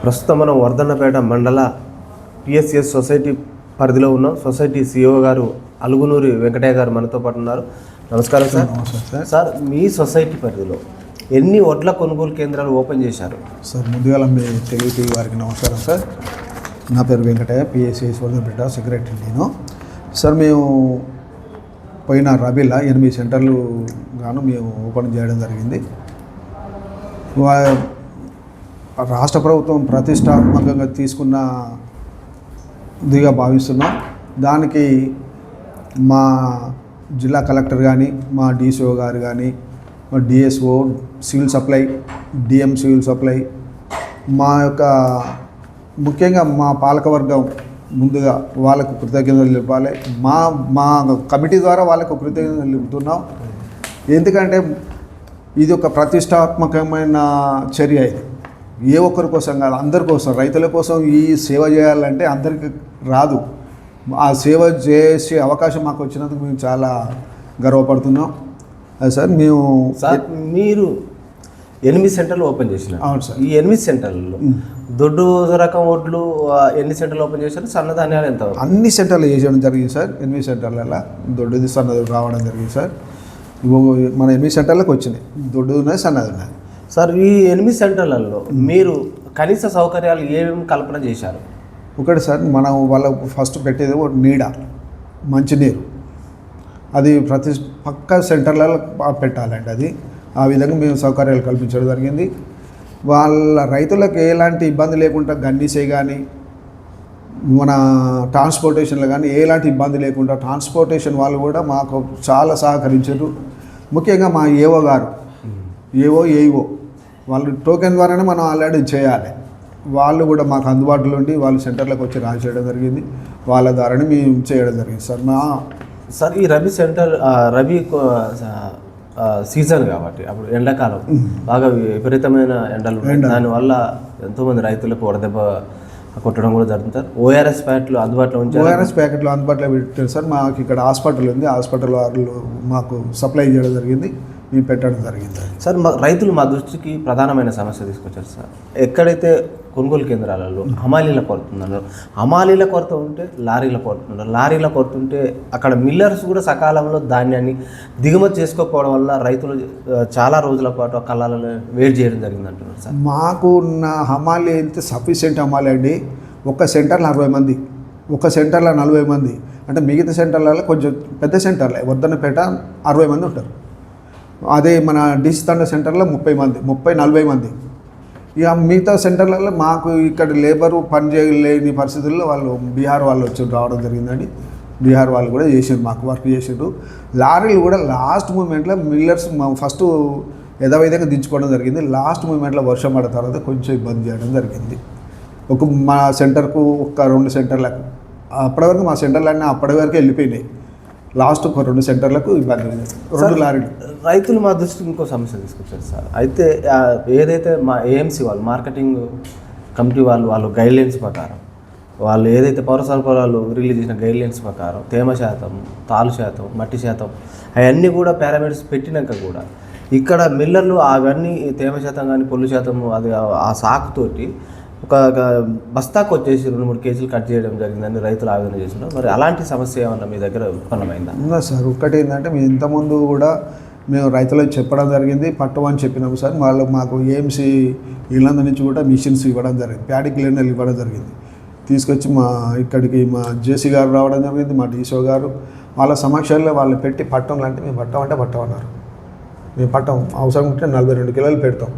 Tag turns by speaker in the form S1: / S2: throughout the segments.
S1: ప్రస్తుతం మనం వర్ధన్నపేట మండల పిఎస్ఎస్ సొసైటీ పరిధిలో ఉన్నాం. సొసైటీ సిఇఓ గారు అలుగునూరి వెంకటయ్య గారు మనతో పాటు ఉన్నారు. నమస్కారం సార్. సార్, మీ సొసైటీ పరిధిలో ఎన్ని వడ్ల కొనుగోలు కేంద్రాలు ఓపెన్ చేశారు?
S2: సార్, ముందుగా మీ తెలుగు టీవీ వారికి నమస్కారం సార్. నా పేరు వెంకటయ్య, పిఎస్ఎస్ వర్ధన్నపేట సెక్రటరీ నేను. సార్, మేము పోయిన రబీలో 8 సెంటర్లు గాను మేము ఓపెన్ చేయడం జరిగింది. రాష్ట్ర ప్రభుత్వం ప్రతిష్టాత్మకంగా తీసుకున్నదిగా భావిస్తున్నాం. దానికి మా జిల్లా కలెక్టర్ కానీ, మా డిసిఓ గారు కానీ, మా DSO civil supply, DM civil supply, మా యొక్క ముఖ్యంగా మా పాలకవర్గం ముందుగా వాళ్ళకు కృతజ్ఞతలు చెప్పాలి. మా కమిటీ ద్వారా వాళ్ళకు కృతజ్ఞతలు చెబుతున్నాం. ఎందుకంటే ఇది ఒక ప్రతిష్టాత్మకమైన చర్య. ఇది ఏ ఒక్కరి కోసం కాదు, అందరి కోసం, రైతుల కోసం ఈ సేవ చేయాలంటే అందరికీ రాదు. ఆ సేవ చేసే అవకాశం మాకు వచ్చినందుకు మేము చాలా గర్వపడుతున్నాం. అది సార్,
S1: మీరు 8 సెంటర్లు ఓపెన్ చేసినారు.
S2: అవును సార్.
S1: ఈ 8 సెంటర్లలో దొడ్డు రకం వడ్లు ఎన్ని సెంటర్లు ఓపెన్ చేశారు? సన్నధాన్యాలు ఎంత?
S2: అన్ని సెంటర్లు వేసేయడం జరిగింది సార్. 8 సెంటర్లలో దొడ్డుది సన్నది రావడం జరిగింది సార్. మన 8 సెంటర్లకు వచ్చినాయి. దొడ్డు ఉన్నది, సన్నది ఉన్నది
S1: సార్. ఈ 8 సెంటర్లలో మీరు కనీస సౌకర్యాలు ఏమేమి కల్పన చేశారు?
S2: ఒకటి సార్, మనం వాళ్ళకు ఫస్ట్ పెట్టేది ఒక నీడ, మంచినీరు. అది ప్రతి పక్క సెంటర్లలో పెట్టాలండి. అది ఆ విధంగా మేము సౌకర్యాలు కల్పించడం జరిగింది. వాళ్ళ రైతులకు ఎలాంటి ఇబ్బంది లేకుండా గన్నీసే కానీ, మన ట్రాన్స్పోర్టేషన్లో కానీ ఎలాంటి ఇబ్బంది లేకుండా ట్రాన్స్పోర్టేషన్ వాళ్ళు కూడా మాకు చాలా సహకరించారు. ముఖ్యంగా మా ఏఓ గారు, ఏఓ వాళ్ళు టోకెన్ ద్వారానే మనం ఆల్రెడీ చేయాలి. వాళ్ళు కూడా మాకు అందుబాటులో ఉండి వాళ్ళు సెంటర్లకు వచ్చి రాసేయడం జరిగింది. వాళ్ళ ద్వారానే మేము చేయడం జరిగింది సార్.
S1: ఈ రబీ సెంటర్ రబీ సీజన్ కాబట్టి అప్పుడు ఎండాకాలం బాగా విపరీతమైన ఎండలు, దానివల్ల ఎంతోమంది రైతులకు వడదెబ్బ కొట్టడం కూడా జరుగుతుంది. ఓఆర్ఎస్ ప్యాకెట్లు అందుబాటులో ఉంచారు.
S2: ఓఆర్ఎస్ ప్యాకెట్లు అందుబాటులో పెట్టారు సార్. మాకు ఇక్కడ హాస్పిటల్ ఉంది, హాస్పిటల్ వాళ్ళు మాకు సప్లై చేయడం జరిగింది, మేము పెట్టడం జరిగింది
S1: సార్. రైతులు మా దృష్టికి ప్రధానమైన సమస్య తీసుకొచ్చారు సార్. ఎక్కడైతే కొనుగోలు కేంద్రాలలో హమాలీల కొరత ఉందన్నారు, హమాలీల కొరత ఉంటే లారీల కొరత ఉన్నారు, లారీల కొరత ఉంటే అక్కడ మిల్లర్స్ కూడా సకాలంలో ధాన్యాన్ని దిగుమతి చేసుకోకపోవడం వల్ల రైతులు చాలా రోజుల పాటు ఆ కళ్ళాలలో వెయిట్ చేయడం జరిగింది అంటున్నారు సార్.
S2: మాకు ఉన్న హమాలీ అయితే సఫిషియెంట్ హమాలీ అండి. ఒక సెంటర్లో 60 మంది, ఒక సెంటర్లో 40 మంది. అంటే మిగతా సెంటర్లలో కొంచెం పెద్ద సెంటర్లే, వర్ధన్నపేట 60 మంది ఉంటారు. అదే మన డిసి తండ సెంటర్లో 30 మంది, 40 మంది. ఇక మిగతా సెంటర్లలో మాకు ఇక్కడ లేబరు పని చేయలేని పరిస్థితుల్లో వాళ్ళు బీహార్ వాళ్ళు వచ్చి రావడం జరిగిందండి. బీహార్ వాళ్ళు కూడా చేసారు, మాకు వర్క్ చేసారు. లారీలు కూడా లాస్ట్ మూమెంట్లో మిల్లర్స్ ఫస్ట్ యథావిధంగా దించుకోవడం జరిగింది. లాస్ట్ మూమెంట్లో వర్షం పడిన తర్వాత కొంచెం ఇబ్బంది చేయడం జరిగింది. మా సెంటర్కు ఒక 2 సెంటర్లకు, అప్పటి వరకు మా సెంటర్లన్నీ అప్పటి వరకు వెళ్ళిపోయినాయి. లాస్ట్ ఒక 2 సెంటర్లకు ఇబ్బంది, 2 లారీలు.
S1: రైతులు మా దృష్టికి ఇంకో సమస్య తీసుకొచ్చారు సార్. అయితే ఏదైతే మా ఏఎంసీ వాళ్ళు, మార్కెటింగ్ కమిటీ వాళ్ళు గైడ్లైన్స్ ప్రకారం, వాళ్ళు ఏదైతే పౌర సరఫరాలు రిలీజ్ చేసిన గైడ్లైన్స్ ప్రకారం తేమ శాతం, తాలు శాతం, మట్టి శాతం అవన్నీ కూడా పారామీటర్స్ పెట్టినాక కూడా ఇక్కడ మిల్లర్లు అవన్నీ తేమ శాతం కానీ పొల్లు శాతం అది ఆ సాకుతోటి ఒక బస్తాకు వచ్చేసి 2-3 కేజీలు కట్ చేయడం జరిగిందని రైతులు ఆవేదన చేస్తున్నారు. మరి అలాంటి సమస్య ఏమన్నా మీ దగ్గర ఉత్పన్నమైందా?
S2: ఉందా సార్. ఒకటి ఏంటంటే మేము ఇంతకుముందు కూడా మేము రైతులకు చెప్పడం జరిగింది, పట్టమని చెప్పినాము సార్. వాళ్ళు మాకు ఏఎంసీ ఇళ్ళంద నుంచి కూడా మిషన్స్ ఇవ్వడం జరిగింది, ప్యాడీ క్లీనర్లు ఇవ్వడం జరిగింది. తీసుకొచ్చి ఇక్కడికి మా జేసీ గారు రావడం జరిగింది, మా డిసిఓ గారు. వాళ్ళ సమక్షంలో వాళ్ళు పెట్టి పట్టం లాంటి మేము పట్టమన్నారు. మేము పట్టం అవసరం ఉంటే 42 కిలోలు పెడతాం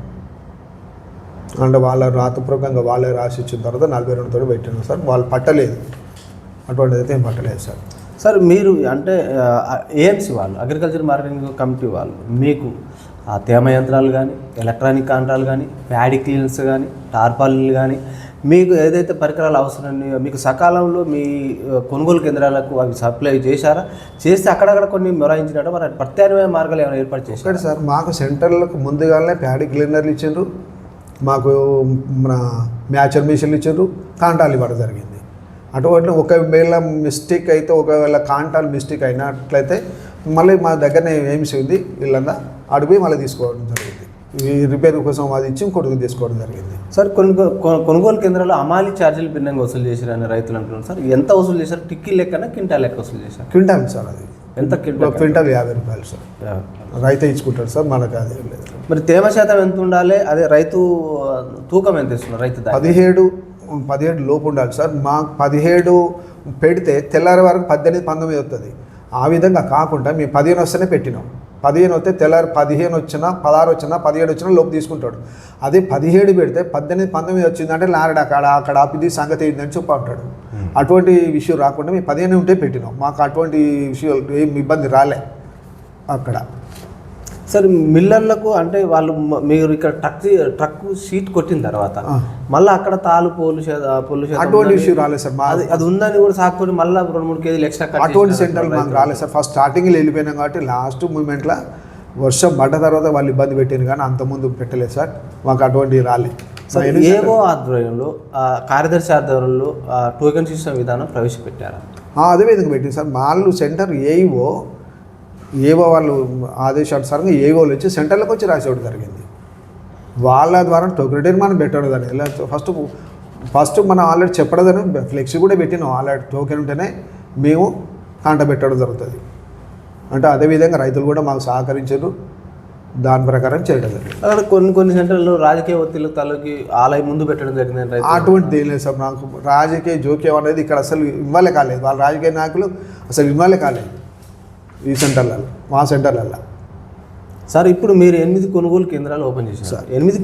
S2: అంటే వాళ్ళ రాతపూర్వకంగా వాళ్ళే రాసి ఇచ్చిన తర్వాత 42 తోటి పెట్టినాం సార్. వాళ్ళు పట్టలేదు, అటువంటిది అయితే ఏం పట్టలేదు సార్.
S1: సార్, మీరు అంటే ఏఎంసీ వాళ్ళు, అగ్రికల్చర్ మార్కెటింగ్ కమిటీ వాళ్ళు మీకు ఆ తేమ యంత్రాలు కానీ, ఎలక్ట్రానిక్ యంత్రాలు కానీ, ప్యాడీ క్లీనర్స్ కానీ, టార్పాలిన్లు కానీ, మీకు ఏదైతే పరికరాలు అవసరమో మీకు సకాలంలో మీ కొనుగోలు కేంద్రాలకు అవి సప్లై చేశారా? చేస్తే అక్కడక్కడ కొన్ని మొరాయించినట్టు మరి ప్రత్యామ్నాయ మార్గాలు ఏమైనా ఏర్పాటు చేశారు?
S2: ఒకటి సార్, మాకు సెంటర్లకు ముందుగానే ప్యాడీ క్లీనర్లు ఇచ్చారు, మాకు మన మ్యాచర్ మిషన్లు ఇచ్చారు, కాంటాలు ఇవ్వడం జరిగింది. అటువంటి ఒకవేళ మిస్టేక్ అయితే, ఒకవేళ కాంటాలు మిస్టేక్ అయినట్లయితే మళ్ళీ మా దగ్గరనే ఏమిసి ఉంది వీళ్ళందా అడిగి మళ్ళీ తీసుకోవడం జరిగింది. ఈ రిపేర్ కోసం అది ఇచ్చి ఇంకోటి తీసుకోవడం జరిగింది.
S1: సార్ కొనుగోలు కేంద్రాల్లో అమాలి ఛార్జీలు భిన్నంగా వసూలు చేశారని రైతులు అంటున్నారు సార్. ఎంత వసూలు చేశారు? టిక్కీ లెక్కన క్వింటాల్ లెక్క వసూలు చేశారు?
S2: క్వింటాల్ సార్, అది
S1: ఎంత
S2: క్వింటాల్ 50 రూపాయలు సార్. రైతే ఇచ్చుకుంటాడు సార్, మనకు అది ఏం లేదు.
S1: మరి తేమ శాతం ఎంత ఉండాలి? అదే రైతు తూకం ఎంత ఇస్తున్నారు? రైతు
S2: 17 లోపు ఉండాలి సార్. మాకు 17 పెడితే తెల్లారి వరకు 18, 19 వస్తుంది. ఆ విధంగా కాకుండా మేము 15 వస్తేనే పెట్టినాం. 15 వస్తే తెల్లారి 15 వచ్చినా 16 వచ్చినా 17 వచ్చినా లోపు తీసుకుంటాడు. అదే 17 పెడితే 18, 19 వచ్చిందంటే లారడు అక్కడ ఆపిది సంగతి ఏంటని చెప్పి అంటాడు. అటువంటి విషయం రాకుండా మేము 15 ఉంటే పెట్టినాం. మాకు అటువంటి విషయాలు ఏం ఇబ్బంది రాలే అక్కడ.
S1: సార్ మిల్లర్లకు అంటే వాళ్ళు మీరు ఇక్కడ ట్రక్ షీట్ కొట్టిన తర్వాత మళ్ళీ అక్కడ తాలు పోలు
S2: అటువంటి విషయం రాలేదు సార్.
S1: అది ఉందని కూడా సాకుని మళ్ళీ 2-3 కేజీలు ఎక్స్ట్రా
S2: అటువంటి సెంటర్లు మాకు రాలేదు సార్. ఫస్ట్ స్టార్టింగ్లో వెళ్ళిపోయినాం కాబట్టి లాస్ట్ మూమెంట్లో వర్షం పడ్డ తర్వాత వాళ్ళు ఇబ్బంది పెట్టారు, కానీ అంతకుముందు పెట్టలేదు సార్. మాకు అటువంటివి రాలేదు.
S1: ఏవో ఆధ్వర్యంలో కార్యదర్శి ఆధ్వర్యంలో టోకెన్ సిస్టమ్ విధానం ప్రవేశపెట్టారా?
S2: అదే విధంగా పెట్టింది సార్. వాళ్ళు సెంటర్ ఏవో వాళ్ళు ఆదేశానుసారంగా ఏవోలు వచ్చి సెంటర్లకు వచ్చి రాసేవాడు జరిగింది. వాళ్ళ ద్వారా టోకెన్ మనం పెట్టడం దాన్ని ఫస్ట్ మనం ఆల్రెడీ చెప్పడదని ఫ్లెక్సీ కూడా పెట్టినాం. ఆల్రెడీ టోకెన్ ఉంటేనే మేము కాంట పెట్టడం జరుగుతుంది. అంటే అదేవిధంగా రైతులు కూడా మాకు సహకరించారు, దాని ప్రకారం చేయడం జరిగింది.
S1: అక్కడ కొన్ని సెంటర్లో రాజకీయ ఒత్తిళ్లు తలకి ఆలయం ముందు పెట్టడం జరిగింది.
S2: అటువంటిది ఏం లేదు సార్. నాకు రాజకీయ జోక్యం అనేది ఇక్కడ అసలు ఇన్వాల్వ్ కాలేదు. వాళ్ళ రాజకీయ నాయకులు అసలు ఇన్వాల్వ్ కాలేదు ఈ సెంటర్లలో, మా సెంటర్లలో.
S1: సార్ ఇప్పుడు మీరు 8 కొనుగోలు కేంద్రాలు ఓపెన్ చేశారు సార్. 8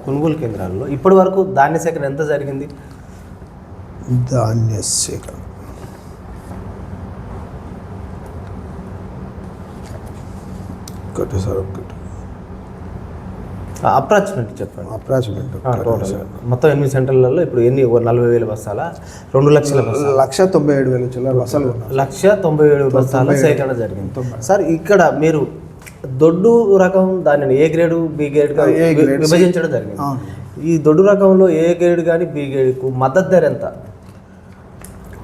S1: కొనుగోలు కేంద్రాల్లో ఇప్పటి వరకు ధాన్య సేకరణ ఎంత జరిగింది?
S2: ధాన్య సేకరణ సార్
S1: అప్రాక్సిమేట్ చెప్పండి.
S2: అప్రాక్సిమేట్
S1: మొత్తం 8 సెంటర్లలో ఇప్పుడు ఎన్ని 40,000 బస్తాల 2 లక్షల
S2: 1,97,000 చిల్లర బస్తాలు
S1: 1,97,000 బస్తాల సేకరణ జరిగింది. సార్ ఇక్కడ మీరు దొడ్డు రకం దానిని ఏ గ్రేడు బి గ్రేడ్ విభజించడం జరిగింది. ఈ దొడ్డు రకంలో ఏ గ్రేడ్ కానీ బి గ్రేడ్కు మద్దతు ధర ఎంత?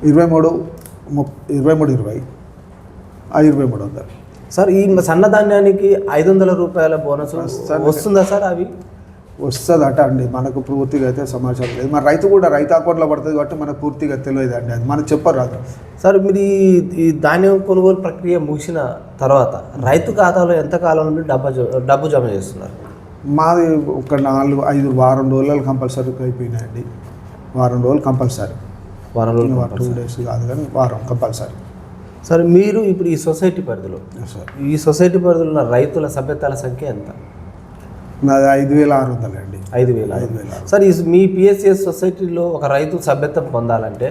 S2: 23,20
S1: సార్ ఈ సన్నధాన్యానికి 500 రూపాయల బోనస్ వస్తుందా సార్? అవి
S2: వస్తుంది అండి. మనకు పూర్తిగా అయితే సమాచారం లేదు. మన రైతు అకౌంట్లో పడుతుంది కాబట్టి మనకు పూర్తిగా తెలియదు అండి. అది మనకు చెప్పరాదు
S1: సార్. మీరు ఈ ధాన్యం కొనుగోలు ప్రక్రియ ముగిసిన తర్వాత రైతు ఖాతాలో ఎంత కాలం నుండి డబ్బు జమ చేస్తున్నారు?
S2: మాది ఒక 4-5 వారం రోజులు కంపల్సరీ అయిపోయినాయండి. వారం రోజులు కంపల్సరీ. 2 డేస్ కాదు కానీ వారం కంపల్సరీ.
S1: సార్ మీరు ఇప్పుడు ఈ సొసైటీ పరిధిలో ఉన్న రైతుల సభ్యతాల సంఖ్య ఎంత?
S2: నాది 5,600 అండి.
S1: 5,000. సార్ మీ పిఎస్సిఎస్ సొసైటీలో ఒక రైతు సభ్యత్వం పొందాలంటే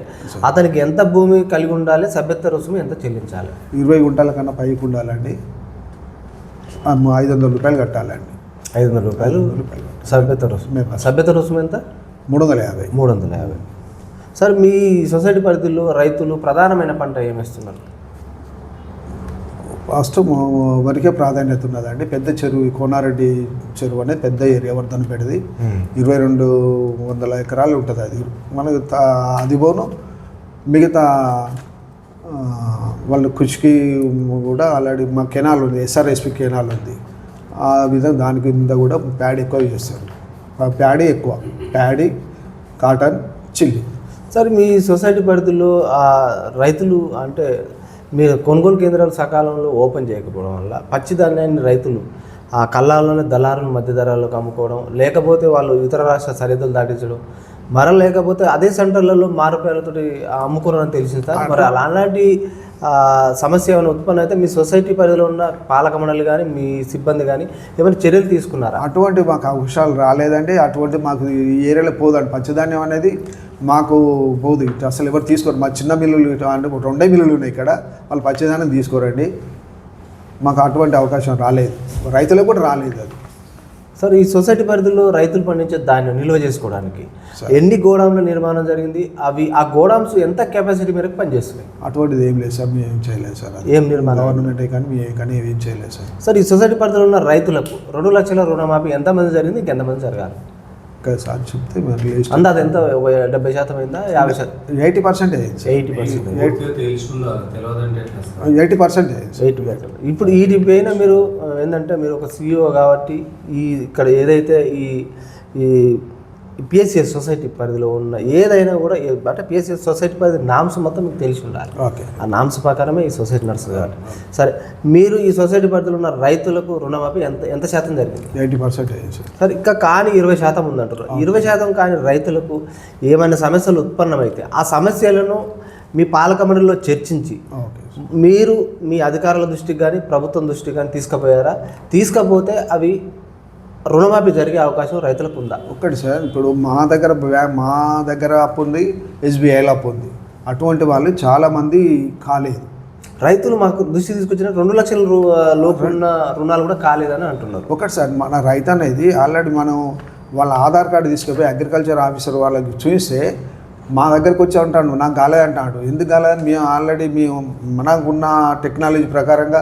S1: అతనికి ఎంత భూమి కలిగి ఉండాలి? సభ్యత్వ రుసుము ఎంత చెల్లించాలి?
S2: 20 గుంటల కన్నా పైకి ఉండాలండి. 500 రూపాయలు కట్టాలండి.
S1: 500 రూపాయలు సభ్యత్వ రుసుము. సభ్యత్వ రుసుము ఎంత? 350. సార్ మీ సొసైటీ పరిధిలో రైతులు ప్రధానమైన పంట ఏమిస్తున్నారు?
S2: ఫస్ట్ వరికే ప్రాధాన్యత ఉన్నదండి. పెద్ద చెరువు కోనారెడ్డి చెరువు అనేది పెద్ద ఏరియా వర్ధనపేటది. 2,200 ఎకరాలు ఉంటుంది. అది మనకు అది పోను మిగతా వాళ్ళు కుష్కి కూడా ఆల్రెడీ మా కెనాల్ ఉంది, ఎస్ఆర్ఎస్పి కెనాల్ ఉంది. ఆ విధంగా దాని కింద కూడా ప్యాడీ ఎక్కువ చేస్తారు. ప్యాడీ కాటన్ చిల్లి.
S1: సార్ మీ సొసైటీ పరిధిలో రైతులు అంటే మీరు కొనుగోలు కేంద్రాలు సకాలంలో ఓపెన్ చేయకపోవడం వల్ల పచ్చి ధాన్యాన్ని రైతులు ఆ కళ్ళాల్లోనే దళారులు మధ్య ధరలకు అమ్ముకోవడం, లేకపోతే వాళ్ళు ఇతర రాష్ట్ర సరిహద్దులు దాటించడం, లేకపోతే అదే సెంటర్లలో మారుపేర్లతో అమ్ముకోవడం తెలిసింది సార్. మరి అలాంటి సమస్య ఏమైనా ఉత్పన్నం అయితే మీ సొసైటీ పరిధిలో ఉన్న పాలక మండలి కానీ మీ సిబ్బంది కానీ ఏమైనా చర్యలు తీసుకున్నారా?
S2: అటువంటి మాకు అవకాశాలు రాలేదండి. అటువంటి మాకు ఈ ఏరియాలో పోదండి. పచ్చిధాన్యం అనేది మాకు పోదు. ఇటు అసలు ఎవరు తీసుకోరు. మా చిన్న మిల్లులు అంటే 2 మిల్లులు ఉన్నాయి ఇక్కడ, వాళ్ళు పచ్చిధాన్యం తీసుకోరండి. మాకు అటువంటి అవకాశం రాలేదు, రైతులకు కూడా రాలేదు అది.
S1: సార్ ఈ సొసైటీ పరిధిలో రైతులు పండించే ధాన్యం నిల్వ చేసుకోవడానికి ఎన్ని గోడాంల నిర్మాణం జరిగింది? ఆ గోడామ్స్ ఎంత కెపాసిటీ మేరకు పనిచేస్తున్నాయి?
S2: అటువంటిది ఏం లేదు సార్, మేము ఏం చేయలేదు సార్.
S1: ఏం నిర్మాణం
S2: గవర్నమెంటే కానీ ఏం చేయలేదు సార్.
S1: సార్ ఈ సొసైటీ పరిధిలో ఉన్న రైతులకు 2 లక్షల రుణమాఫీ ఎంతమంది జరిగింది, ఇంకెంతమంది జరగాలి?
S2: ఒక్కసారి చెప్తే మరి లిస్ట్
S1: అందాది ఎంత 70% అయిందా 50%?
S2: 80%
S1: 80%. ఇప్పుడు వీటి పైన మీరు ఏంటంటే మీరు ఒక CEO కాబట్టి ఇక్కడ ఏదైతే ఈ పిఎస్సిఎస్ సొసైటీ పరిధిలో ఉన్న ఏదైనా కూడా అంటే పిఎస్సిఎస్ సొసైటీ పరిధి నామ్స్ మొత్తం మీకు తెలిసి ఉండాలి.
S2: ఓకే,
S1: ఆ నామ్స్ ప్రకారమే ఈ సొసైటీ నడుస్తుంది కాబట్టి. సరే, మీరు ఈ సొసైటీ పరిధిలో ఉన్న రైతులకు రుణమాఫీ ఎంత శాతం జరిగింది?
S2: 80%.
S1: సరే, ఇంకా కానీ 20% ఉందంటారు. 20% కానీ రైతులకు ఏమైనా సమస్యలు ఉత్పన్నమైతే ఆ సమస్యలను మీ పాలక మండలిలో చర్చించి మీరు మీ అధికారుల దృష్టికి కానీ ప్రభుత్వం దృష్టికి కానీ తీసుకుపోయారా? తీసుకపోతే అవి రుణమాఫీ జరిగే అవకాశం రైతులకు ఉందా?
S2: ఒక్కటి సార్, ఇప్పుడు మా దగ్గర అప్పు ఉంది, SBIలో అప్పు ఉంది. అటువంటి వాళ్ళు చాలామంది కాలేదు.
S1: రైతులు మాకు దృష్టి తీసుకొచ్చిన 2 లక్షల లోపు ఉన్న రుణాలు కూడా కాలేదని అంటున్నారు.
S2: ఒకటి సార్, మన రైతు అనేది ఆల్రెడీ మనం వాళ్ళ ఆధార్ కార్డు తీసుకుపోయి అగ్రికల్చర్ ఆఫీసర్ వాళ్ళకి చూస్తే మా దగ్గరికి వచ్చి అంటాడు నాకు కాలేదంటాడు. ఎందుకు కాలేదని మేము మనకున్న టెక్నాలజీ ప్రకారంగా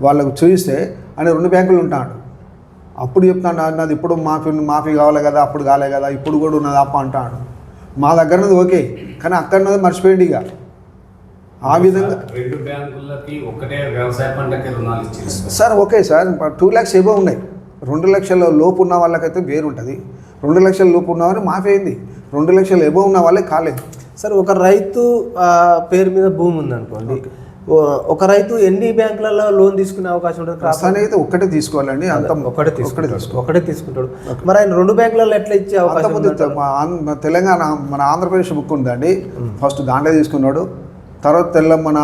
S2: వాళ్ళకు చూస్తే అని 2 బ్యాంకులు ఉంటాడు. అప్పుడు చెప్తాను నాది ఇప్పుడు మాఫీ కావాలి కదా, అప్పుడు కాలే కదా, ఇప్పుడు కూడా ఉన్నది అప్ప అంటాడు. మా దగ్గర ఉన్నది ఓకే, కానీ అక్కడన్నది మర్చిపోయింది. ఇక ఆ విధంగా
S3: 2 బ్యాంకులకి ఒకటే వ్యవసాయ పంటకి రుణాలు ఇచ్చింది
S2: సార్. ఓకే సార్, 2 lakhs ఏవో ఉన్నాయి. 2 లక్షల లోపు ఉన్న వాళ్ళకైతే వేరుంటుంది. 2 లక్షల లోపు ఉన్నవారు మాఫీ అయింది. 2 లక్షల ఎబో ఉన్న వాళ్ళే కాలేదు.
S1: సార్, ఒక రైతు పేరు మీద భూమి ఉందనుకోండి, ఒక రైతు ఎన్ని బ్యాంకులలో లోన్ తీసుకునే అవకాశం ఉంటుంది?
S2: ప్రస్తుతానికి అయితే ఒక్కటే తీసుకోవాలండి. అంత
S1: ఒకటే తీసుకుంటాడు. మరి ఆయన 2 బ్యాంకులలో ఎట్లా ఇచ్చే అవకాశం ఉంది?
S2: తెలంగాణ మన ఆంధ్రప్రదేశ్ బుక్ ఉందండి, ఫస్ట్ దాంట్లో తీసుకున్నాడు. తర్వాత మన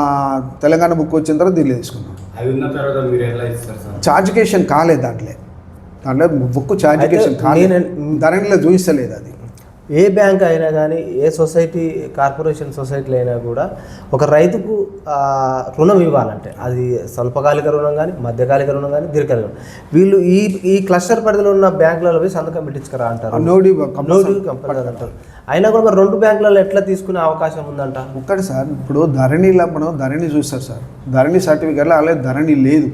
S2: తెలంగాణ బుక్ వచ్చిన తర్వాత దీనిలో తీసుకున్నాడు.
S3: అవి ఉన్న తర్వాత మీరు ఎలా ఇస్తారు సార్?
S2: చార్జికేషన్ కాలేదు దాంట్లో బుక్ చార్జికేషన్ కాలేదు, ధరణిలో చూపిస్తలేదు. అది
S1: ఏ బ్యాంక్ అయినా కానీ, ఏ సొసైటీ, కార్పొరేషన్ సొసైటీలు అయినా కూడా ఒక రైతుకు రుణం ఇవ్వాలంటే అది స్వల్పకాలిక రుణం కానీ, మధ్యకాలిక రుణం కానీ, దీర్ఘకాలిక రుణం, వీళ్ళు ఈ క్లస్టర్ పరిధిలో ఉన్న బ్యాంకులలో పోయి సంతకం పెట్టించుకురా అంటారు, నోడి కంపల్సరీ అంటారు. అయినా కూడా మరి 2 బ్యాంకులలో ఎట్లా తీసుకునే అవకాశం ఉందంట?
S2: ఒక్కటి సార్, ఇప్పుడు ధరణిలో మనం ధరణి చూస్తారు సార్, ధరణి సర్టిఫికేట్లో అలాగే ధరణి లేదు,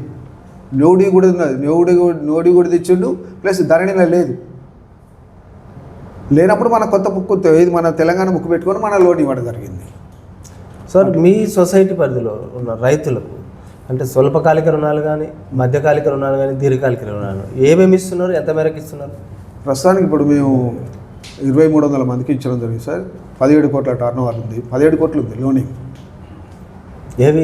S2: నోడి కూడా ఉన్నది, నోడి కూడా తెచ్చిండు, ప్లస్ ధరణిలో లేదు. లేనప్పుడు మన కొత్త బుక్ ఇది మన తెలంగాణ బుక్ పెట్టుకొని మన లోన్ ఇవ్వడం జరిగింది.
S1: సార్, మీ సొసైటీ పరిధిలో ఉన్న రైతులకు అంటే స్వల్పకాలిక రుణాలు కానీ, మధ్యకాలిక రుణాలు కానీ, దీర్ఘకాలిక రుణాలు ఏమేమి ఇస్తున్నారు? ఎంత మేరకు ఇస్తున్నారు?
S2: ప్రస్తుతానికి ఇప్పుడు మేము 2300 మందికి ఇచ్చడం జరిగింది సార్. 17 కోట్ల టర్నోవర్ ఉంది, 17 కోట్లు ఉంది లోనింగ్.
S1: ఏవి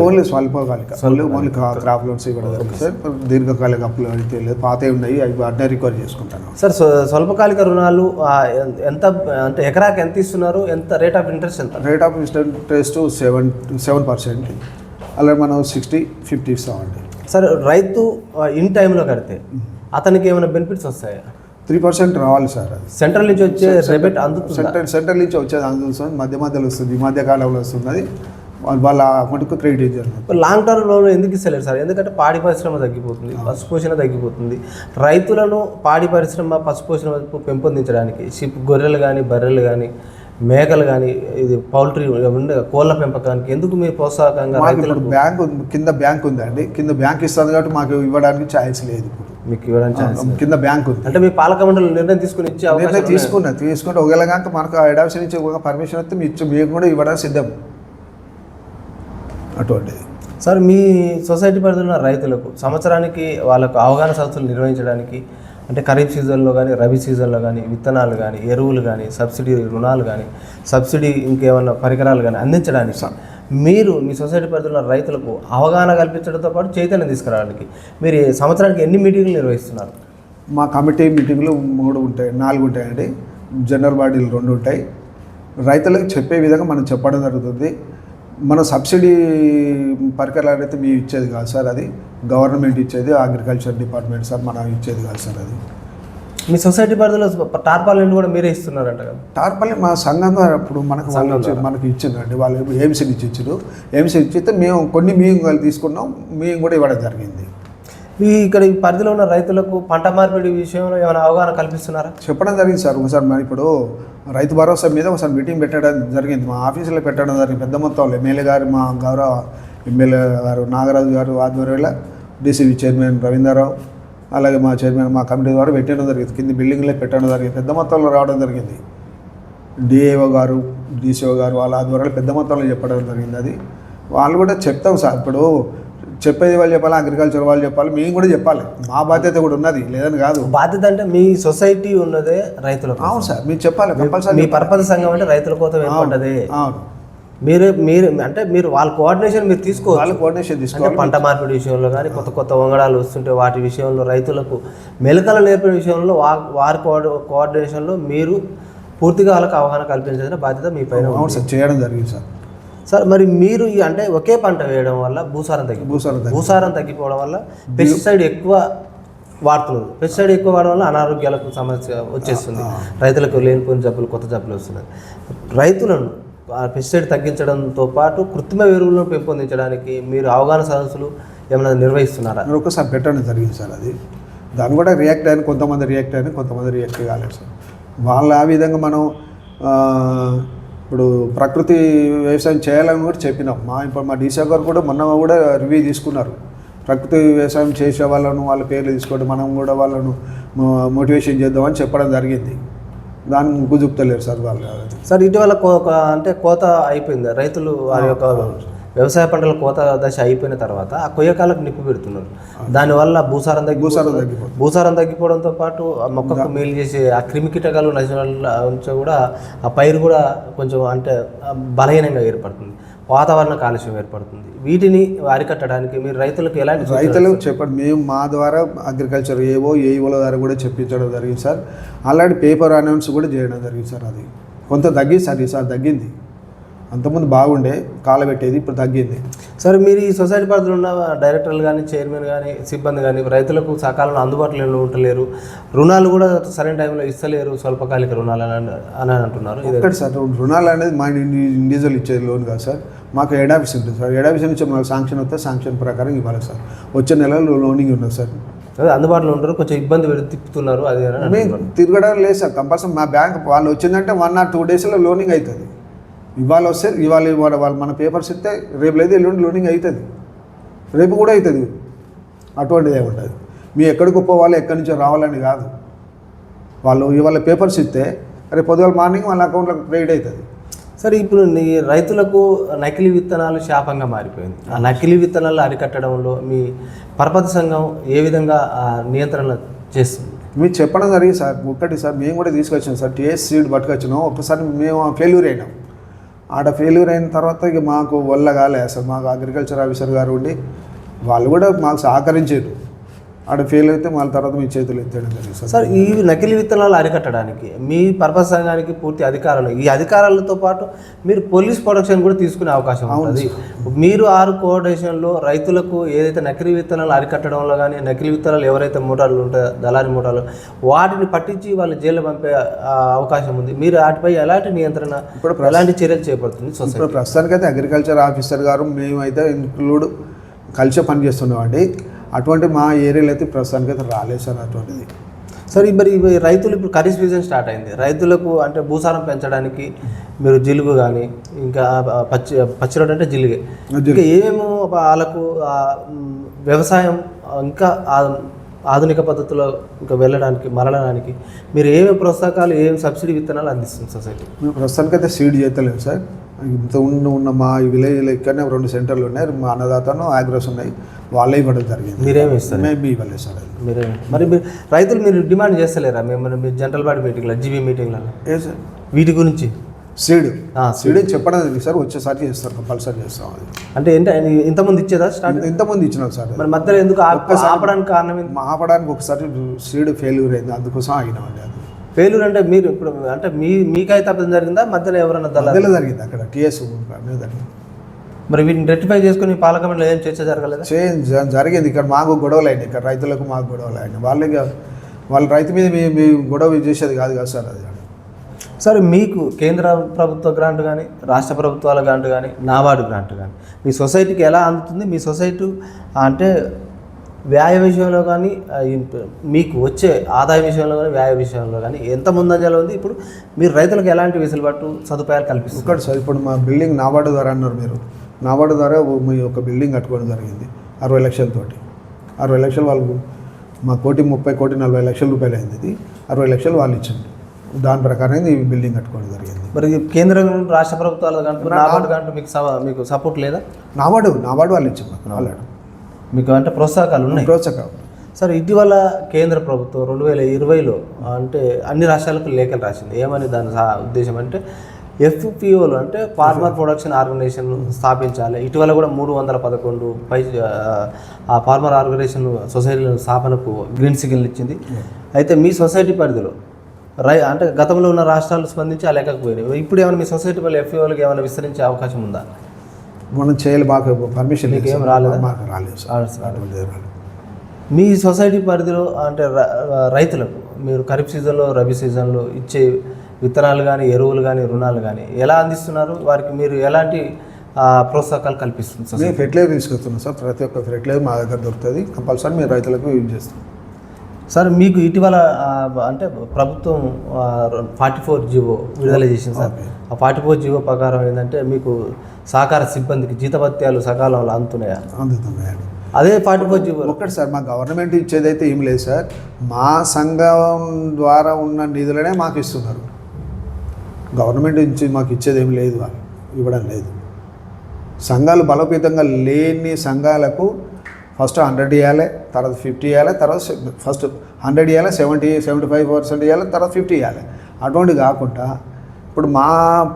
S2: ఓన్లీ స్వల్పకాలిక, ఓన్లీ క్రాప్ లోన్స్ ఇవ్వడం జరిగింది సార్. దీర్ఘకాలిక అప్పులు అయితే లేదు, పాతే ఉన్నాయి, అవి అడ్డా రికవర్ చేసుకుంటాను
S1: సార్. స్వల్పకాలిక రుణాలు ఎంత అంటే ఎకరాకి ఎంత ఇస్తున్నారు? ఎంత రేట్ ఆఫ్ ఇంట్రెస్ట్? ఎంత
S2: రేట్ ఆఫ్ ఇంట్రెస్ట్ 7%. అలా మనం 60-50 ఇస్తామండి.
S1: సార్, రైతు ఇన్ టైంలో కడితే అతనికి ఏమైనా బెనిఫిట్స్ వస్తాయా?
S2: 3% రావాలి సార్. అది
S1: సెంట్రల్ నుంచి వచ్చే రిబేట్ అందుతుంది?
S2: సెంట్రల్ నుంచి వచ్చేది అందుతుంది, మధ్యలో వస్తుంది, ఈ మధ్య కాలంలో వస్తుంది. అది వాళ్ళ అకౌంట్కు క్రెడిట్ జరుగుతుంది.
S1: లాంగ్ టర్మ్ లోన్ ఎందుకు ఇస్తలేరు సార్? ఎందుకంటే పాడి పరిశ్రమ తగ్గిపోతుంది, పశుపోషణ తగ్గిపోతుంది. రైతులను పాడి పరిశ్రమ, పశుపోషణ వైపు పెంపొందించడానికి గొర్రెలు కానీ, బర్రెలు కానీ, మేకలు కానీ, ఇది పౌల్ట్రీ కోళ్ళ పెంపకానికి ఎందుకు మీరు ప్రోత్సాహకంగా?
S2: బ్యాంక్ కింద బ్యాంక్ ఉందండి, కింద బ్యాంక్ ఇస్తుంది కాబట్టి మాకు ఇవ్వడానికి ఛాయిస్ లేదు. ఇప్పుడు
S1: మీకు ఇవ్వడానికి
S2: కింద బ్యాంక్ ఉంది
S1: అంటే మీ పాలక మండలి నిర్ణయం తీసుకుని ఇచ్చే అవకాశం
S2: తీసుకుంటే ఒకవేళ కనుక మనకు ఎడాప్షన్ నుంచి పర్మిషన్ వస్తే మేము కూడా ఇవ్వడానికి సిద్ధం. అటువంటిది
S1: సార్, మీ సొసైటీ పరిధిలో ఉన్న రైతులకు సంవత్సరానికి వాళ్ళకు అవగాహన సదస్సులు నిర్వహించడానికి అంటే ఖరీఫ్ సీజన్లో కానీ, రబీ సీజన్లో కానీ విత్తనాలు కానీ, ఎరువులు కానీ, సబ్సిడీ రుణాలు కానీ, సబ్సిడీ ఇంకేమన్నా పరికరాలు కానీ అందించడానికి మీరు మీ సొసైటీ పరిధిలో ఉన్న రైతులకు అవగాహన కల్పించడంతో పాటు చైతన్యం తీసుకురావడానికి మీరు సంవత్సరానికి ఎన్ని మీటింగ్లు నిర్వహిస్తున్నారు?
S2: మా కమిటీ మీటింగ్లు 4 ఉంటాయండి. జనరల్ బాడీలు 2 ఉంటాయి. రైతులకు చెప్పే విధంగా మనం చెప్పడం జరుగుతుంది. మన సబ్సిడీ పరికరాలు అయితే మేము ఇచ్చేది కాదు సార్, అది గవర్నమెంట్ ఇచ్చేది, అగ్రికల్చర్ డిపార్ట్మెంట్ సార్ మనం ఇచ్చేది కాదు సార్. అది
S1: మీ సొసైటీ పరిధిలో టార్పాలిన్ కూడా మీరే ఇస్తున్నారంట కదా?
S2: టార్పాలిన్ మా సంఘం ద్వారా ఇప్పుడు మనకు ఇచ్చిందండి. వాళ్ళు ఏఎంసీ నుంచి ఇచ్చారు. ఏఎంసీ ఇచ్చితే మేము తీసుకున్నాం, మేము కూడా ఇవ్వడం జరిగింది.
S1: ఇక్కడ ఈ పరిధిలో ఉన్న రైతులకు పంట మార్పిడి విషయంలో ఏమైనా అవగాహన కల్పిస్తున్నారా?
S2: చెప్పడం జరిగింది సార్. ఒకసారి మరి ఇప్పుడు రైతు భరోసా మీద ఒకసారి మీటింగ్ పెట్టడం జరిగింది, మా ఆఫీసులో పెట్టడం జరిగింది. పెద్ద మొత్తంలో ఎమ్మెల్యే గారు, మా గౌరవ ఎమ్మెల్యే గారు నాగరాజు గారు ఆధ్వర్యంలో, డీసీబీ చైర్మన్ రవీంద్రరావు, అలాగే మా చైర్మన్ మా కమిటీ ద్వారా పెట్టడం జరిగింది, కింది బిల్డింగ్లో పెట్టడం జరిగింది, పెద్ద మొత్తంలో రావడం జరిగింది. డిఏఓ గారు డిసిఓ గారు వాళ్ళ ఆధ్వర్యంలో పెద్ద మొత్తంలో చెప్పడం జరిగింది. అది వాళ్ళు కూడా చెప్తాం సార్. ఇప్పుడు చెప్పేది వాళ్ళు చెప్పాలి, అగ్రికల్చర్ వాళ్ళు చెప్పాలి, మేము కూడా చెప్పాలి. మా బాధ్యత కూడా ఉన్నది, లేదని కాదు.
S1: బాధ్యత అంటే మీ సొసైటీ ఉన్నదే రైతులకు.
S2: అవును సార్, మీరు చెప్పాలి కంపల్సరీ.
S1: మీ పరపతి సంఘం అంటే రైతుల కోసం ఏర్పడ్డది.
S2: అవును,
S1: మీరు అంటే మీరు వాళ్ళ కోఆర్డినేషన్ మీరు తీసుకోవాలి.
S2: వాళ్ళ కోఆర్డినేషన్
S1: అంటే
S2: తీసుకోవాలి.
S1: పంట మార్పిడి విషయంలో కానీ కొత్త కొత్త వంగడాలు వస్తుంటే వాటి విషయంలో రైతులకు మెలకలు నేర్పే విషయంలో వారి కోఆర్డినేషన్లో మీరు పూర్తిగా వాళ్ళకి అవగాహన కల్పించాల్సిన బాధ్యత మీ పైన.
S2: అవును సార్, చేయడం జరిగింది సార్.
S1: సార్ మరి మీరు అంటే ఒకే పంట వేయడం వల్ల భూసారం తగ్గిపోవడం వల్ల పెస్టిసైడ్ ఎక్కువ వాడుతున్నారు. పెస్టిసైడ్ ఎక్కువ వాడడం వల్ల అనారోగ్యాలకు సమస్య వచ్చేస్తుంది. రైతులకు లేనిపోయిన జబ్బులు, కొత్త జబ్బులు వస్తున్నాయి. రైతులను పెస్టిసైడ్ తగ్గించడంతో పాటు కృత్రిమ ఎరువులను పెంపొందించడానికి మీరు అవగాహన సదస్సులు ఏమైనా నిర్వహిస్తున్నారా?
S2: ఒకసారి పెట్టడం జరిగింది సార్. అది దాన్ని కూడా రియాక్ట్ అయిన కొంతమంది రియాక్ట్ అయిన కొంతమంది రియాక్ట్ కాలేదు సార్. వాళ్ళు ఆ విధంగా మనం ఇప్పుడు ప్రకృతి వ్యవసాయం చేయాలని కూడా చెప్పినాం. ఇప్పుడు మా డీసీ గారు కూడా మొన్న కూడా రివ్యూ తీసుకున్నారు. ప్రకృతి వ్యవసాయం చేసే వాళ్ళను వాళ్ళ పేర్లు తీసుకోవడం, మనం కూడా వాళ్ళను మోటివేషన్ చేద్దామని చెప్పడం జరిగింది. దాన్ని ముగ్గు చూపుతలేరు సార్ వాళ్ళు.
S1: సార్ ఇటీవల అంటే కోత అయిపోయింది, రైతులు వారి యొక్క వ్యవసాయ పంటల కోత దశ అయిపోయిన తర్వాత ఆ కొయ్యకాలకు నిప్పు పెడుతున్నారు. దానివల్ల భూసారం తగ్గిపోవడంతో పాటు ఆ మొక్కకు మేలు చేసే ఆ క్రిమికీటకాలు నశించడం కూడా ఆ పైరు కూడా కొంచెం అంటే బలహీనంగా ఏర్పడుతుంది, వాతావరణ కాలుష్యం ఏర్పడుతుంది. వీటిని అరికట్టడానికి మీరు రైతులకు ఎలాంటి
S2: రైతులకు చెప్పండి. మేము మా ద్వారా అగ్రికల్చర్ ఏఓల ద్వారా కూడా చెప్పించడం జరిగింది సార్. ఆల్రెడీ పేపర్ అనౌన్స్ కూడా చేయడం జరిగింది సార్. అది కొంత తగ్గింది సార్, ఈసారి తగ్గింది. అంతకుముందు బాగుండే కాలబెట్టేది, ఇప్పుడు తగ్గింది
S1: సార్. మీరు ఈ సొసైటీ పరిధిలో ఉన్న డైరెక్టర్లు కానీ చైర్మన్ కానీ సిబ్బంది కానీ రైతులకు సకాలంలో అందుబాటులో ఉండలేరు, రుణాలు కూడా సరైన టైంలో ఇస్తలేరు, స్వల్పకాలిక రుణాలు అని అంటున్నారు.
S2: ఒకటి సార్, రుణాలు అనేది మా ఇండివిజువల్ ఇచ్చేది లోన్ కాదు సార్. మాకు హెడ్ ఆఫీస్ ఉంటుంది సార్. హెడ్ ఆఫీస్ నుంచి మాకు శాంక్షన్ వస్తే శాంక్షన్ ప్రకారం ఇవ్వాలి సార్. వచ్చే నెలలో లోనింగ్ ఉన్నది సార్.
S1: అదే అందుబాటులో ఉంటారు, కొంచెం ఇబ్బంది తిప్పుతున్నారు. అది
S2: మేము తిరగడం లేదు సార్. కంపల్సరీ మా బ్యాంక్ వాళ్ళు వచ్చిందంటే 1 or 2 daysలో లోనింగ్ అవుతుంది. ఇవాళ వస్తే ఇవాళ వాళ్ళు మన పేపర్స్ ఇస్తే రేపు లేదు ఎల్లుండి లోనింగ్ అవుతుంది, రేపు కూడా అవుతుంది. అటువంటిది ఏముంటుంది. మీ ఎక్కడికి పోవాలి, ఎక్కడి నుంచో రావాలని కాదు. వాళ్ళు ఇవాళ పేపర్స్ ఇస్తే రేపు పొద్దుగాల మార్నింగ్ వాళ్ళ అకౌంట్లోకి క్రెడిట్ అవుతుంది.
S1: సరే, ఇప్పుడు రైతులకు నకిలీ విత్తనాలు శాపంగా మారిపోయింది. ఆ నకిలీ విత్తనాలు అరికట్టడంలో మీ పరపతి సంఘం ఏ విధంగా నియంత్రణ చేస్తుంది?
S2: మీరు చెప్పడం జరిగింది సార్. ఒక్కటి సార్, మేము కూడా తీసుకొచ్చాం సార్. TS seed పట్టుకొచ్చినాం. ఒకసారి మేము ఫెయిల్యూర్ అయినాం. ఆడ ఫెయిల్యూర్ అయిన తర్వాత ఇక మాకు వల్ల కాలేదు సార్. మాకు అగ్రికల్చర్ ఆఫీసర్ గారు ఉండి వాళ్ళు కూడా మాకు సహకరించారు. ఆడ ఫెయిల్ అయితే వాళ్ళ తర్వాత మీ చేతులు ఎత్తేయడం జరిగింది సార్.
S1: సార్, ఈ నకిలీ విత్తనాలు అరికట్టడానికి మీ పర్పస్ సంఘానికి పూర్తి అధికారాలు, ఈ అధికారాలతో పాటు మీరు పోలీస్ ప్రొటెక్షన్ కూడా తీసుకునే అవకాశం ఉంటుంది. మీరు 6 కోఆర్డినేషన్లో రైతులకు ఏదైతే నకిలీ విత్తనాలు అరికట్టడంలో కానీ, నకిలీ విత్తనాలు ఎవరైతే మూటాలు ఉంటాయో దళారి మూటాలు, వాటిని పట్టించి వాళ్ళు జైలు పంపే అవకాశం ఉంది. మీరు వాటిపై ఎలాంటి నియంత్రణ, ఇప్పుడు ఎలాంటి చర్యలు చేపడుతుంది సొసైటీ?
S2: ఇప్పుడు ప్రస్తుతానికైతే అగ్రికల్చర్ ఆఫీసర్ గారు మేమైతే ఇంక్లూడ్ కలిసి పనిచేస్తున్నామండి. అటువంటి మా ఏరియాలో అయితే ప్రస్తుతానికి అయితే రాలేదు సార్ అటువంటిది.
S1: సార్, మరి రైతులు ఇప్పుడు ఖరీఫ్ సీజన్ స్టార్ట్ అయింది. రైతులకు అంటే భూసారం పెంచడానికి మీరు జిలుగు కానీ, ఇంకా పచ్చిరొడ్డు అంటే జిలుగే, ఇంకా ఏమేమో వాళ్ళకు వ్యవసాయం ఇంకా ఆధునిక పద్ధతిలో ఇంకా వెళ్ళడానికి మరలడానికి మీరు ఏమేమి ప్రోత్సాహకాలు, ఏమేమి సబ్సిడీ విత్తనాలు అందిస్తుంది సొసైటీ?
S2: మేము ప్రస్తుతానికైతే సీడ్ చేస్తలేము సార్. ఇంత ఉన్న మా విలేజ్లో ఇక్కడనే 2 సెంటర్లు ఉన్నాయి. మా అన్నదాతను ఆగ్రోస్ ఉన్నాయి, వాళ్ళే ఇవ్వడం జరిగింది.
S1: మీరేమి ఇస్తారు?
S2: మేము ఇవ్వలేదు సార్.
S1: మరి రైతులు మీరు డిమాండ్ చేస్తలేరా? మేము మీ జనరల్ బాడీ మీటింగ్లో, జీబీ మీటింగ్లలో
S2: ఏ సార్
S1: వీటి గురించి
S2: సీడ్ చెప్పడం జరిగింది సార్. వచ్చేసారి చేస్తారు, కంపల్సరీ చేస్తాం. అది
S1: అంటే ఇంతకుముందు ఇచ్చేదా?
S2: ఇంతకుముందు ఇచ్చినాం సార్.
S1: మరి మధ్యలో ఎందుకు ఆపడానికి కారణం?
S2: ఆపడానికి ఒకసారి సీడ్ ఫెయిల్యూర్ అయింది, అందుకోసం ఆగినామండి. అది
S1: ఫెయిల్యూర్ అంటే మీరు ఇప్పుడు అంటే మీకైతే అర్థం జరిగిందా? మధ్యలో ఎవరైనా
S2: మధ్యలో జరిగింది అక్కడ టీఎస్ జరిగింది.
S1: మరి వీటిని రెక్టిఫై చేసుకుని పార్లమెంట్లో ఏం చర్చ జరగలేదు?
S2: జరిగింది. ఇక్కడ మాకు గొడవలు అయినాయి, ఇక్కడ రైతులకు మాకు గొడవలు అయినాయి. వాళ్ళ రైతు మీద మీ గొడవ చేసేది కాదు కదా సార్. అది
S1: సరే, మీకు కేంద్ర ప్రభుత్వ గ్రాంట్ కానీ, రాష్ట్ర ప్రభుత్వాల గ్రాంట్ కానీ, నాబార్డు గ్రాంట్ కానీ మీ సొసైటీకి ఎలా అందుతుంది? మీ సొసైటీ అంటే వ్యయ విషయంలో కానీ, మీకు వచ్చే ఆదాయ విషయంలో కానీ, వ్యయ విషయంలో కానీ ఎంత ముందంజలో ఉంది? ఇప్పుడు మీరు రైతులకు ఎలాంటి వెసులుబాటు సదుపాయాలు కల్పిస్తారు?
S2: ఒకటి సార్, ఇప్పుడు మా బిల్డింగ్ నాబార్డు ద్వారా అన్నారు మీరు. నాబార్డు ద్వారా మీ ఒక బిల్డింగ్ కట్టుకోవడం జరిగింది 60 లక్షలతోటి. 60 లక్షలు వాళ్ళకు మా 1,30,40,00,000 రూపాయలు అయింది. ఇది 60 లక్షలు వాళ్ళు ఇచ్చింది. దాని ప్రకారం ఈ బిల్డింగ్ కట్టుకోవడం జరిగింది.
S1: మరి కేంద్రం రాష్ట్ర ప్రభుత్వాలు కంటూ నాబార్డు కంటూ మీకు సపోర్ట్ లేదా?
S2: నాబార్డు వాళ్ళు ఇచ్చింది మాకు. నాబార్డు
S1: మీకు అంటే ప్రోత్సాహకాలు ఉన్నాయి?
S2: ప్రోత్సాహం.
S1: సార్ ఇటీవల కేంద్ర ప్రభుత్వం 2020లో అంటే అన్ని రాష్ట్రాలకు లేఖలు రాసింది. ఏమని దాని ఉద్దేశం అంటే FPOలు అంటే ఫార్మర్ ప్రొడక్షన్ ఆర్గనైజేషన్ స్థాపించాలి. ఇటీవల కూడా 311 పై ఆ ఫార్మర్ ఆర్గనైజేషన్ సొసైటీల స్థాపనకు గ్రీన్ సిగ్నల్ ఇచ్చింది. అయితే మీ సొసైటీ పరిధిలో అంటే గతంలో ఉన్న రాష్ట్రాలు స్పందించి ఆ లేకపోయినాయి. ఇప్పుడు ఏమైనా మీ సొసైటీ వల్ల FPOలకు ఏమైనా విస్తరించే అవకాశం ఉందా?
S2: మనం చేయాలి. మాకు పర్మిషన్
S1: మీకు ఏం రాలేదు?
S2: మాకు రాలేదు సార్.
S1: మీ సొసైటీ పరిధిలో అంటే రైతులకు మీరు ఖరీఫ్ సీజన్లో రబీ సీజన్లో ఇచ్చే విత్తనాలు కానీ ఎరువులు కానీ రుణాలు కానీ ఎలా అందిస్తున్నారు? వారికి మీరు ఎలాంటి ప్రోత్సాహకాలు కల్పిస్తుంది?
S2: మేము ఫెర్టిలైజర్ తీసుకొస్తున్నాం సార్. ప్రతి ఒక్క ఫెర్టిలైజర్ మా దగ్గర దొరుకుతుంది. కంపల్సరీ మేము రైతులకు యూజ్ చేస్తాం.
S1: సార్ మీకు ఇటీవల అంటే ప్రభుత్వం 44 జీవో విడుదల చేసింది సార్. ఆ 44 జీవో ప్రకారం ఏంటంటే మీకు సహకార సిబ్బందికి జీతభత్యాలు సకాలంలో
S2: అందుతున్నాయండి.
S1: అదే 44 జీవో
S2: ఒకటి సార్, మా గవర్నమెంట్ ఇచ్చేదైతే ఏం లేదు సార్. మా సంఘం ద్వారా ఉన్న నిధులనే మాకు ఇస్తున్నారు. గవర్నమెంట్ నుంచి మాకు ఇచ్చేది ఏం లేదు, వాళ్ళు ఇవ్వడం లేదు. సంఘాలు బలోపేతంగా లేని సంఘాలకు ఫస్ట్ 100 ఇవ్వాలి, తర్వాత 50 ఇవ్వాలి, తర్వాత ఫస్ట్ 100 ఇవ్వాలి, 75% ఇవ్వాలి, తర్వాత 50 ఇవ్వాలి. అటువంటి కాకుండా ఇప్పుడు మా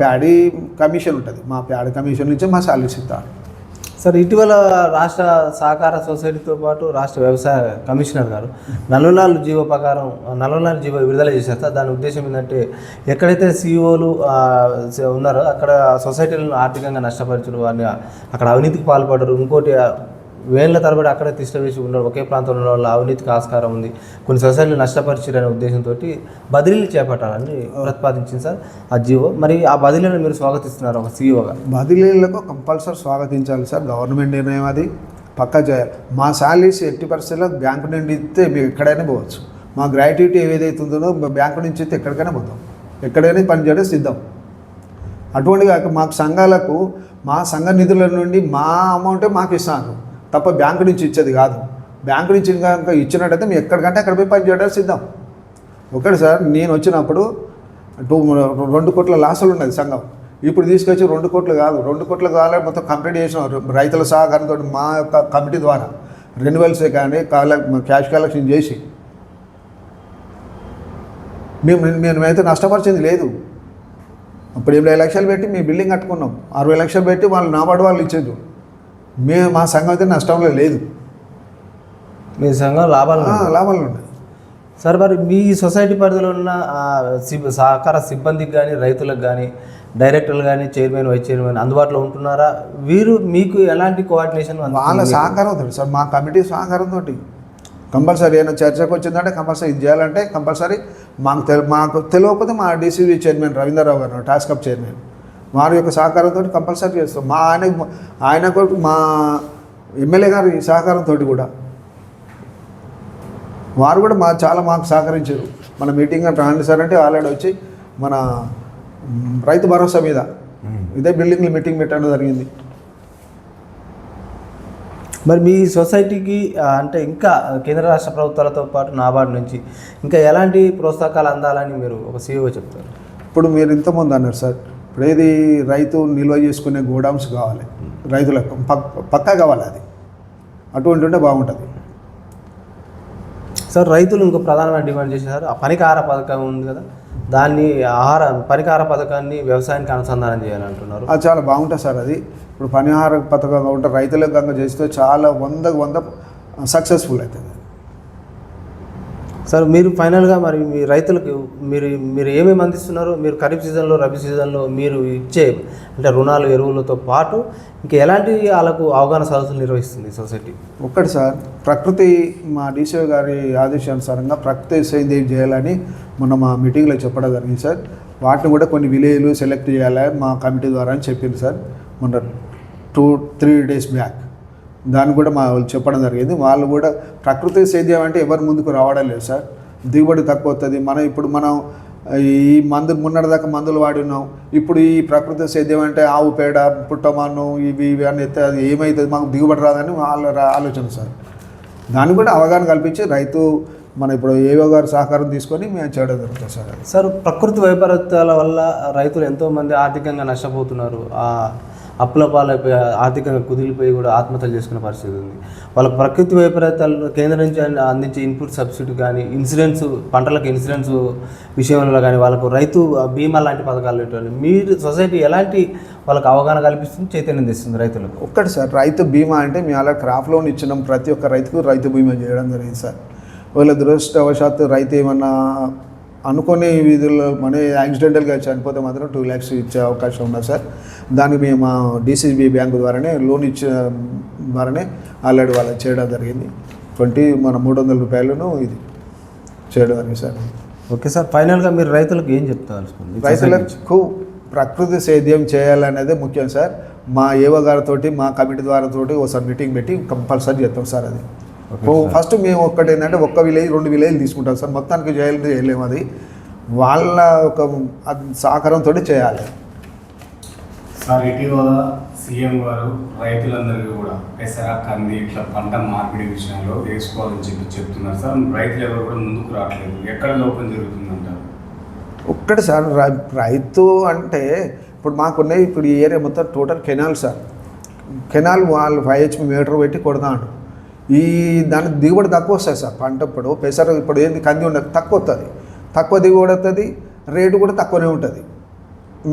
S2: ప్యాడీ కమిషన్ ఉంటుంది. మా ప్యాడీ కమిషన్ నుంచి మా సాలరీస్ ఇస్తారు.
S1: సార్ ఇటీవల రాష్ట్ర సహకార సొసైటీతో పాటు రాష్ట్ర వ్యవసాయ కమిషనర్ గారు 44 జీవో ప్రకారం 44 జీవో విడుదల చేశారు సార్. దాని ఉద్దేశం ఏంటంటే ఎక్కడైతే CEOలు ఉన్నారో అక్కడ సొసైటీలను ఆర్థికంగా నష్టపరచడం, వారిని అక్కడ అవినీతికి పాల్పడరు, ఇంకోటి వేళ్ల తరబడి అక్కడే తిష్టవేసి ఉన్నారు, ఒకే ప్రాంతంలో వాళ్ళ అవినీతికి ఆస్కారం ఉంది, కొన్ని సొసైటీలు నష్టపరిచారనే ఉద్దేశంతో బదిలీలు చేపట్టాలని ప్రతిపాదించింది సార్ ఆ జీవో. మరి ఆ బదిలీలను మీరు స్వాగతిస్తున్నారు ఒక CEOగా?
S2: బదిలీలకు కంపల్సరీ స్వాగతించాలి సార్. గవర్నమెంట్ నిర్ణయం అది పక్కా చేయాలి. మా శాలరీస్ ఎట్టి పరిస్థితుల్లో బ్యాంకు నుండి ఇస్తే మేము ఎక్కడైనా పోవచ్చు. మా గ్రాట్యుటీ ఏదైతే ఉందో బ్యాంకు నుంచి ఇస్తే ఎక్కడికైనా పోతాం, ఎక్కడైనా పని చేయడం సిద్ధం. అటువంటి కాక మాకు సంఘాలకు మా సంఘ నిధుల నుండి మా అమౌంటే మాకు ఇస్తాను తప్ప బ్యాంకు నుంచి ఇచ్చేది కాదు. బ్యాంకు నుంచి ఇంకా ఇచ్చినట్టయితే మేము ఎక్కడికంటే అక్కడ పోయి పని చేయడానికి సిద్ధం. ఒకటి సార్, నేను వచ్చినప్పుడు 2 కోట్ల లాసులు ఉన్నది సంఘం. ఇప్పుడు తీసుకొచ్చి 2 కోట్లు కాదు, 2 కోట్లు కావాలి మొత్తం కంప్లీట్ చేసిన రైతుల సహకారంతో మా యొక్క కమిటీ ద్వారా రెన్యువల్సే కానీ క్యాష్ కలెక్షన్ చేసి మేమైతే నష్టపరిచింది లేదు. అప్పుడు 80 లక్షలు పెట్టి మేము బిల్డింగ్ కట్టుకున్నాం. 60 లక్షలు పెట్టి వాళ్ళు నాబార్డు వాళ్ళు ఇచ్చేది. మా సంఘం అయితే నష్టంలో లేదు.
S1: మీ సంఘం లాభాలు
S2: ఉన్నాయి
S1: సార్. మరి మీ సొసైటీ పరిధిలో ఉన్న సహకార సిబ్బందికి కానీ రైతులకు కానీ డైరెక్టర్లు కానీ చైర్మన్ వైస్ చైర్మన్ అందుబాటులో ఉంటున్నారా? వీరు మీకు ఎలాంటి కోఆర్డినేషన్?
S2: వాళ్ళ సహకారంతో సార్, మా కమిటీ సహకారంతో కంపల్సరీ ఏమైనా చర్చకు వచ్చిందంటే కంపల్సరీ ఇది చేయాలంటే కంపల్సరీ మాకు తెలియకపోతే మా DCV చైర్మన్ రవీంద్రరావు గారు టాస్క్ అప్ చైర్మన్ వారి యొక్క సహకారంతో కంపల్సరీ చేస్తాం. ఆయనకు మా ఎమ్మెల్యే గారి సహకారంతో కూడా వారు కూడా మాకు సహకరించారు. మన మీటింగ్ రాండి సార్ అంటే ఆల్రెడీ వచ్చి మన రైతు భరోసా మీద ఇదే బిల్డింగ్లో మీటింగ్ పెట్టడం జరిగింది.
S1: మరి మీ సొసైటీకి అంటే ఇంకా కేంద్ర రాష్ట్ర ప్రభుత్వాలతో పాటు నాబార్డు నుంచి ఇంకా ఎలాంటి ప్రోత్సాహకాలు అందాలని మీరు ఒక CEO చెప్తారు?
S2: ఇప్పుడు మీరు ఇంతకుముందు అన్నారు సార్, ఇప్పుడు ఏది రైతు నిల్వ చేసుకునే గోడౌన్స్ కావాలి, రైతులకు పక్కా కావాలి. అది అటువంటి ఉంటే బాగుంటుంది
S1: సార్. రైతులు ఇంకో ప్రధానమైన డిమాండ్ చేశారు, ఆ పనికార పథకం ఉంది కదా, దాన్ని పనికార పథకాన్ని వ్యవసాయానికి అనుసంధానం చేయాలంటున్నారు.
S2: అది చాలా బాగుంటుంది సార్. అది ఇప్పుడు పనిహార పథకంగా ఉంటే రైతులకు గంగ చేస్తే చాలా 100% సక్సెస్ఫుల్ అవుతుంది
S1: సార్. మీరు ఫైనల్గా మరి మీ రైతులకు మీరు ఏమేమి అందిస్తున్నారు? మీరు ఖరీఫ్ సీజన్లో రబీ సీజన్లో మీరు ఇచ్చే అంటే రుణాలు ఎరువులతో పాటు ఇంకా ఎలాంటి వాళ్ళకు అవగాహన సదస్సులు నిర్వహిస్తుంది సొసైటీ?
S2: ఒక్కటి సార్, ప్రకృతి మా DCO గారి ఆదేశానుసారంగా ప్రకృతి సేద్యం చేయాలని మొన్న మా మీటింగ్లో చెప్పడం జరిగింది సార్. వాటిని కూడా కొన్ని విలేజ్లు సెలెక్ట్ చేయాలి మా కమిటీ ద్వారా అని చెప్పింది సార్ మొన్న 2-3 డేస్ బ్యాక్. దాన్ని కూడా మా వాళ్ళు చెప్పడం జరిగింది. వాళ్ళు కూడా ప్రకృతి సేద్యం అంటే ఎవరు ముందుకు రావడం లేదు సార్. దిగుబడి తక్కువ అవుతుంది. ఇప్పుడు మనం ఈ మొన్నటిదాకా మందులు వాడి ఉన్నాం. ఇప్పుడు ఈ ప్రకృతి సేద్యం అంటే ఆవు పేడ, పుట్టమాను ఇవి అని ఎత్తే అది ఏమవుతుంది, మాకు దిగుబడి రాదని వాళ్ళ ఆలోచన సార్. దాన్ని కూడా అవగాహన కల్పించి రైతు మన ఇప్పుడు ఏవో గారు సహకారం తీసుకొని మేము చేయడం జరుగుతుంది సార్ అది.
S1: సార్ ప్రకృతి వైపరీత్యాల వల్ల రైతులు ఎంతోమంది ఆర్థికంగా నష్టపోతున్నారు, అప్పుల పాలైపోయి ఆర్థికంగా కుదిలిపోయి కూడా ఆత్మహత్యలు చేసుకునే పరిస్థితి ఉంది. వాళ్ళకి ప్రకృతి వైపరీత్యాలు కేంద్రం నుంచి అందించే ఇన్పుట్ సబ్సిడీ కానీ ఇన్సూరెన్స్, పంటలకు ఇన్సూరెన్స్ విషయంలో కానీ వాళ్ళకు రైతు బీమా లాంటి పథకాలు పెట్టాలి. మీరు సొసైటీ ఎలాంటి వాళ్ళకి అవగాహన కల్పిస్తుంది, చైతన్యం తెస్తుంది రైతులకు?
S2: ఒక్కటి సార్, రైతు బీమా అంటే మేము అలా క్రాప్ లోన్ ఇచ్చినాం, ప్రతి ఒక్క రైతుకు రైతు బీమా చేయడం జరిగింది సార్. వాళ్ళ దురదృష్టవశాత్తు రైతు ఏమన్నా అనుకునే వీధుల్లో మన యాక్సిడెంటల్గా చనిపోతే మాత్రం 2 lakhs ఇచ్చే అవకాశం ఉన్నది సార్. దానికి మేము మా DCB బ్యాంకు ద్వారానే లోన్ ఇచ్చే ద్వారానే ఆల్రెడీ వాళ్ళకి చేయడం జరిగింది. 300 రూపాయలను ఇది చేయడం జరిగింది సార్.
S1: ఓకే సార్, ఫైనల్గా మీరు రైతులకు ఏం చెప్తారు?
S2: రైతులకు ప్రకృతి సేద్యం చేయాలనేదే ముఖ్యం సార్. మా ఏవో గారితో మా కమిటీ ద్వారా ఒకసారి మీటింగ్ పెట్టి కంపల్సరీ చేస్తాం సార్. అది ఫస్ట్ మేము ఒక్కటి ఏంటంటే 1 విలేజ్ 2 విలేజ్ తీసుకుంటాం సార్. మొత్తానికి చేయలేము, అది వాళ్ళ ఒక సహకారంతో చేయాలి
S3: సార్. ఇటీవల సీఎం గారు రైతులందరికీ కూడా పెసర, కంది ఇట్లా పంట మార్పిడి విషయంలో వేసుకోవాలని చెప్తున్నారు సార్. రైతులు ఎవరు కూడా ముందుకు రావట్లేదు. ఎక్కడ లోపం జరుగుతుందంటారు?
S2: ఒక్కటి సార్, రైతు అంటే ఇప్పుడు మాకున్నాయి, ఇప్పుడు ఈ ఏరియా మొత్తం టోటల్ కెనాల్ సార్. కెనాల్ వాళ్ళు 5 HP మీటర్ పెట్టి కొడతాడు. ఈ దాని దిగుబడి తక్కువ వస్తుంది సార్. పంట ఇప్పుడు పెసర ఇప్పుడు ఏంది కంది ఉండదు, తక్కువ వస్తుంది, తక్కువ దిగుబడి వస్తుంది, రేటు కూడా తక్కువనే ఉంటుంది.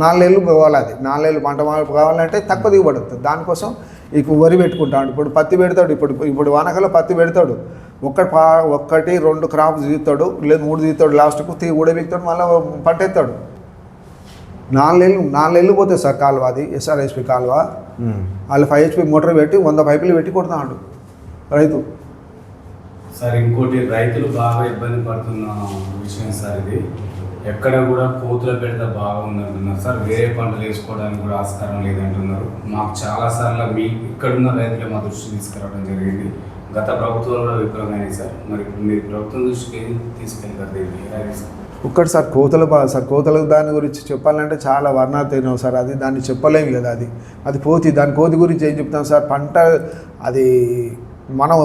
S2: 4 నెలలు కావాలి, అది 4 నెలలు పంట కావాలంటే తక్కువ దిగుబడి వస్తుంది. దానికోసం ఇప్పుడు వరి పెట్టుకుంటాడు, ఇప్పుడు పత్తి పెడతాడు, ఇప్పుడు వానకాలం పత్తి పెడతాడు, 1 2 క్రాప్స్ తీస్తాడు, లేదు 3 తీస్తాడు, లాస్ట్కు ఊడబెక్తాడు, మళ్ళీ పంట ఎత్తాడు. 4 నెలలు పోతుంది సార్ కాలువ, అది SRSP కాలువ. వాళ్ళు 5 HP మోటార్ పెట్టి 100 పైపులు పెట్టి కొడుతున్నాడు రైతు.
S3: సార్ ఇంకోటి, రైతులు బాగా ఇబ్బంది పడుతున్న విషయం సార్ ఇది. ఎక్కడ కూడా కోతుల పెడితే బాగా ఉందంటున్నారు సార్. వేరే పంటలు వేసుకోవడానికి కూడా ఆస్కారం లేదంటున్నారు. మాకు చాలాసార్లు ఇక్కడున్న రైతులే మా దృష్టి తీసుకురావడం జరిగింది. గత ప్రభుత్వాలు కూడా విఫలమైనవి సార్. మరి మీరు ప్రభుత్వం దృష్టికి ఏం తీసుకెళ్తారు?
S2: ఒక్కటి సార్, కోతల దాని గురించి చెప్పాలంటే చాలా వర్ణాతీనం సార్. అది దాన్ని చెప్పలేము కదా, అది కోతి గురించి ఏం చెప్తాం సార్. పంట అది మనం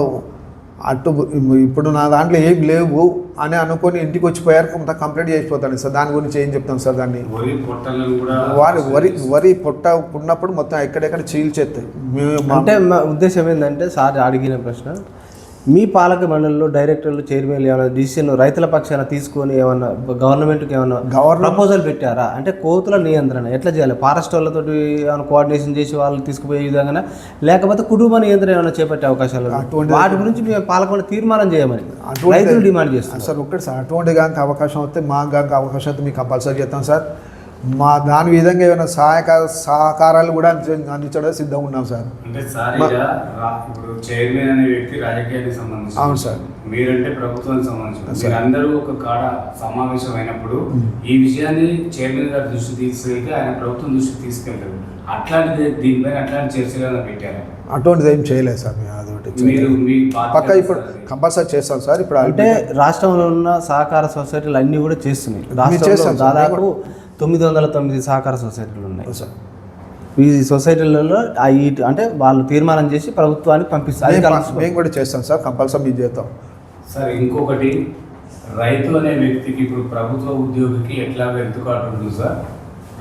S2: ఇప్పుడు నా దాంట్లో ఏం లేవు అని అనుకొని ఇంటికి వచ్చిపోయారు, కొంత కంప్లీట్ చేసిపోతాను సార్. దాని గురించి ఏం చెప్తాం సార్? దాన్ని వరి పొట్ట ఉన్నప్పుడు మొత్తం ఎక్కడెక్కడ చీల్చేస్తాయి.
S1: అంటే మా ఉద్దేశం ఏంటంటే, సార్ అడిగిన ప్రశ్న, మీ పాలక మండలిలో డైరెక్టర్లు, చైర్మన్లు ఏమైనా డిసిషన్ రైతుల పక్షాన తీసుకొని ఏమన్నా గవర్నమెంట్కి ఏమన్నా ప్రపోజల్ పెట్టారా? అంటే కోతుల నియంత్రణ ఎట్లా చేయాలి? ఫారెస్ట్ వాళ్ళతో ఏమైనా కోఆర్డినేషన్ చేసి వాళ్ళు తీసుకుపోయే విధంగా, లేకపోతే కుటుంబ నియంత్రణ ఏమైనా చేపట్టే అవకాశాలు, వాటి గురించి మేము పాలక తీర్మానం చేయమని రైతులు డిమాండ్ చేస్తాం
S2: సార్. ఒక్కటి సార్, అటువంటి గానికి అవకాశం వస్తే మాకు గానికి అవకాశం అయితే మీకు కంపల్సరీ చేస్తాం సార్. మా దాని విధంగా ఏమైనా సహకారాలు కూడా అందించడం సిద్ధంగా ఉన్నాం సార్.
S3: అంటే సార్ ఇప్పుడు చైర్మన్ అనే వ్యక్తి రాజకీయానికి సంబంధించి,
S2: అవును సార్,
S3: మీరంటే ప్రభుత్వానికి సంబంధించి, మీరందరూ ఒక కాడ సమావేశం అయినప్పుడు ఈ విషయాన్ని చైర్మన్ గారి దృష్టి తీసుకెళ్తే ఆయన ప్రభుత్వం దృష్టికి తీసుకెళ్తారు. అట్లాంటిది దీనిపైన అట్లాంటి చర్చలు పెట్టారు?
S2: అటువంటిది ఏం చేయలేదు సార్. మేము పక్క ఇప్పుడు కంపల్సరీ చేస్తాం సార్. ఇప్పుడు
S1: అంటే రాష్ట్రంలో ఉన్న సహకార సొసైటీలు అన్నీ కూడా చేస్తున్నాయి. రాష్ట్రంలో దాదాపు 909 సహకార సొసైటీలు ఉన్నాయి సార్. ఈ సొసైటీలలో అంటే వాళ్ళు తీర్మానం చేసి ప్రభుత్వానికి పంపిస్తారు.
S2: మేము కూడా చేస్తాం సార్, కంపల్సరీ మేము చేస్తాం
S3: సార్. ఇంకొకటి, రైతు అనే వ్యక్తికి ఇప్పుడు ప్రభుత్వ ఉద్యోగికి ఎట్లా హెల్త్ కార్డు ఉంటుంది సార్.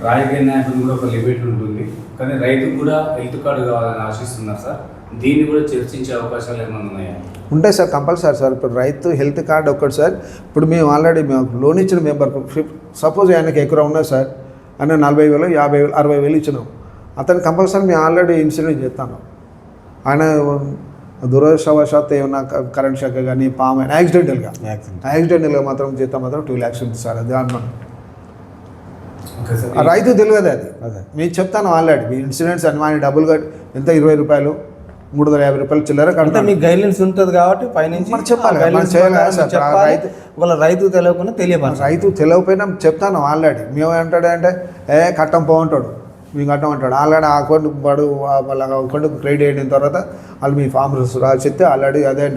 S3: రాజకీయ నాయకులు కూడా ఒక లిమిట్ ఉంటుంది, కానీ రైతుకు కూడా హెల్త్ కార్డు కావాలని ఆశిస్తున్నారు సార్. దీన్ని కూడా చర్చించే అవకాశాలు ఏమైనా ఉన్నాయా?
S2: ఉంటాయి సార్, కంపల్సరీ సార్. ఇప్పుడు రైతు హెల్త్ కార్డు ఒక్కటి సార్. ఇప్పుడు మేము ఆల్రెడీ లోన్ ఇచ్చిన మెంబర్కు సపోజ్ ఆయనకి ఎకరా ఉన్నది సార్, ఆయన 40,000, 50,000, 60,000 ఇచ్చినాం. అతను కంపల్సరీ మేము ఆల్రెడీ ఇన్సూరెన్స్ చేస్తాను. ఆయన దురదృష్టవశాత్తు ఏమన్నా కరెంట్ షాక్ కానీ పాము యాక్సిడెంటల్గా మాత్రం చేస్తాం, మాత్రం 2 lakhs ఉంటుంది సార్. అది అన్నాం. రైతు తెలియదు, అది మీకు చెప్తాను ఆల్రెడీ. మీ ఇన్సూరెన్స్ అని మన డబ్బులు కట్టి ఎంత 20 రూపాయలు, 350 రూపాయలు చిల్లర కడతా.
S1: మీకు గైడ్లైన్స్ ఉంటుంది కాబట్టి పైనుంచి
S2: మనం చెప్పాలి.
S1: రైతు తెలియకుండా తెలియదు.
S2: రైతు తెలియకపోయినా చెప్తాను ఆల్రెడీ. మేము ఏమంటాడంటే కట్టం పోంటాడు, మేము కట్టం అంటాడు. ఆల్రెడీ ఆ అకౌంట్ పడు వాళ్ళ అకౌంట్ క్రెడిట్ అయిన తర్వాత వాళ్ళు మీ ఫామ్ రాసిస్తే ఆల్రెడీ అదే.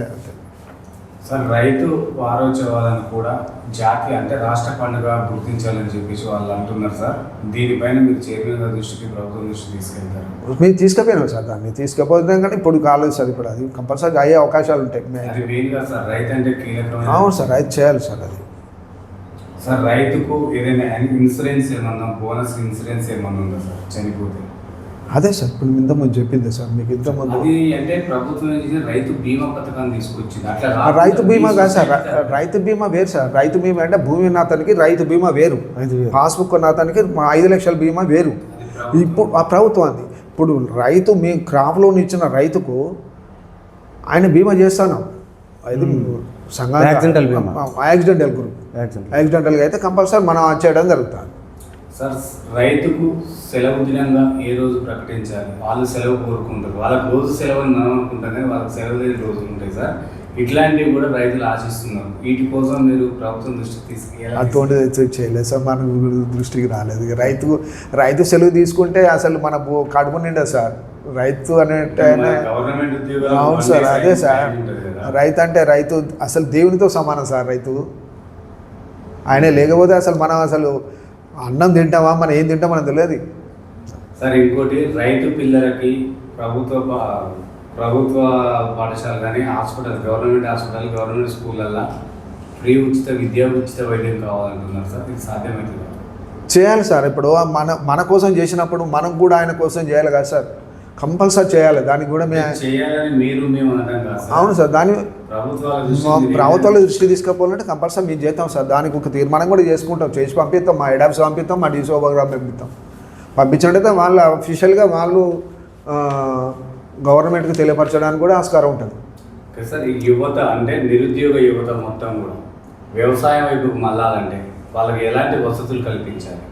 S3: సార్ రైతు వారోత్సవాలను కూడా జాతీయ అంటే రాష్ట్ర పండుగ గుర్తించాలని చెప్పేసి వాళ్ళు అంటున్నారు సార్. దీనిపైన మీరు చైర్మన్ గారి దృష్టికి, ప్రభుత్వం దృష్టికి తీసుకెళ్తారు?
S2: మేము తీసుకుపోయినాం సార్, దాన్ని తీసుకుపోతున్నాం కానీ ఇప్పుడు కాలేదు సార్. ఇప్పుడు అది కంపల్సరీగా అయ్యే అవకాశాలు ఉంటాయి.
S3: అది మెయిన్గా సార్ రైతు అంటే కీలకమైన.
S2: అవును సార్, రైతు చేయాలి సార్. అది
S3: సార్ రైతుకు ఏదైనా ఇన్సూరెన్స్ ఏమన్నా, బోనస్ ఇన్సూరెన్స్ ఏమన్నా ఉందా సార్ చనిపోతే?
S2: అదే సార్ ఇప్పుడు ఇంతకుముందు చెప్పింది సార్ మీకు. ఇంతకుముందు
S3: అది అంటే ప్రభుత్వం రైతు బీమా పథకాన్ని తీసుకొచ్చింది. అట్లా
S2: రైతు బీమా కాదు సార్, రైతు బీమా వేరు సార్. రైతు బీమా అంటే భూమి ఉన్న అతనికి రైతు బీమా వేరు, పాస్బుక్ ఉన్న అతనికి 5 లక్షల బీమా వేరు. ఇప్పుడు ఆ ప్రభుత్వం అది. ఇప్పుడు రైతు మీ క్రాప్ లోన్ ఇచ్చిన రైతుకు ఆయన బీమా చేస్తాను. అది
S1: యాక్సిడెంటల్ బీమా,
S2: యాక్సిడెంటల్ గ్రూప్, యాక్సిడెంటల్గా అయితే కంపల్సరీ మనం చేయడం జరుగుతుంది.
S3: సార్ రైతుకు సెలవు దినంగా ఏ రోజు ప్రకటించాలి? వాళ్ళు సెలవు కోరుకుంటారు, వాళ్ళకి రోజు సెలవు అని మనం అనుకుంటాం కానీ వాళ్ళకి సెలవు లేని రోజులు ఉంటాయి సార్. ఇట్లాంటివి కూడా రైతులు ఆశిస్తున్నారు. వీటి కోసం మీరు ప్రభుత్వం దృష్టికి తీసుకెళ్ళాలి?
S2: అటువంటి చేయలేదు సార్, మన దృష్టికి రాలేదు. రైతు సెలవు తీసుకుంటే అసలు మన కడుపు నిండా సార్. రైతు అనేట
S3: గవర్నమెంట్ ఉద్యోగాలు.
S2: అవును సార్, అదే సార్. రైతు అంటే రైతు అసలు దేవునితో సమానం సార్. రైతు ఆయన లేకపోతే అసలు మనం అసలు అన్నం తింటామా, మనం ఏం తింటాం మనకు తెలియదు
S3: సార్. ఇంకోటి రైతు పిల్లలకి ప్రభుత్వ పాఠశాల కానీ హాస్పిటల్, గవర్నమెంట్ హాస్పిటల్, గవర్నమెంట్ స్కూళ్ళల్లో ఫ్రీ ఉచిత విద్య, ఉచిత వైద్యం కావాలంటున్నారు సార్. ఇది సాధ్యమవుతుంది?
S2: చేయాలి సార్. ఇప్పుడు మన కోసం చేసినప్పుడు మనం కూడా ఆయన కోసం చేయాలి కదా సార్. కంపల్సరీ చేయాలి. దానికి కూడా
S3: చేయాలని మేము అనడం కాదు.
S2: అవును సార్, దాని ప్రభుత్వాల దృష్టి తీసుకుపోవాలంటే కంపల్సరీ మేము చేస్తాం సార్. దానికి ఒక తీర్మానం కూడా చేసుకుంటాం, చేసి పంపిస్తాం. మా హెడ్ ఆఫీస్ పంపిస్తాం, మా డీసీ ప్రోగ్రామ్ పంపిస్తాం. పంపించండి వాళ్ళు అఫీషియల్గా వాళ్ళు గవర్నమెంట్కి తెలియపరచడానికి కూడా ఆస్కారం ఉంటుంది.
S3: సార్ ఈ యువత అంటే నిరుద్యోగ యువత మొత్తం కూడా వ్యవసాయం వైపుకు మళ్ళాలంటే వాళ్ళకి ఎలాంటి వసతులు కల్పించాలి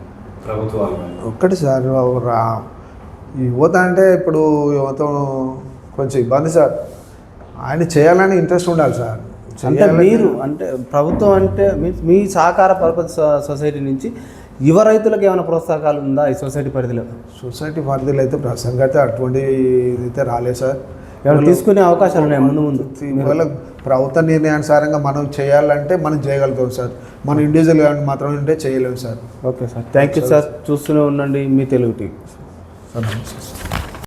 S3: ప్రభుత్వాలు?
S2: ఒక్కటి సార్, యువత అంటే ఇప్పుడు యువత కొంచెం ఇబ్బంది సార్. ఆయన చేయాలని ఇంట్రెస్ట్ ఉండాలి సార్.
S1: అంటే మీరు అంటే ప్రభుత్వం అంటే మీ సహకార పరపతి సొసైటీ నుంచి యువ రైతులకు ఏమైనా ప్రోత్సాహకాలు ఉందా ఈ సొసైటీ పరిధిలో?
S2: సొసైటీ పరిధిలో అయితే ప్రస్తుతానికి అయితే అటువంటి అయితే రాలేదు సార్.
S1: ఏమైనా తీసుకునే అవకాశాలు ఉన్నాయి ముందు?
S2: వాళ్ళ ప్రభుత్వ నిర్ణయానుసారంగా మనం చేయాలంటే మనం చేయగలుగుతాం సార్. మన ఇండివిజువల్గా మాత్రం ఉంటే చేయలేము sir.
S1: Okay sir, thank you sir. చూస్తూనే ఉండండి మీ తెలుగు టీవీ.
S2: సార్ నమస్తే సార్.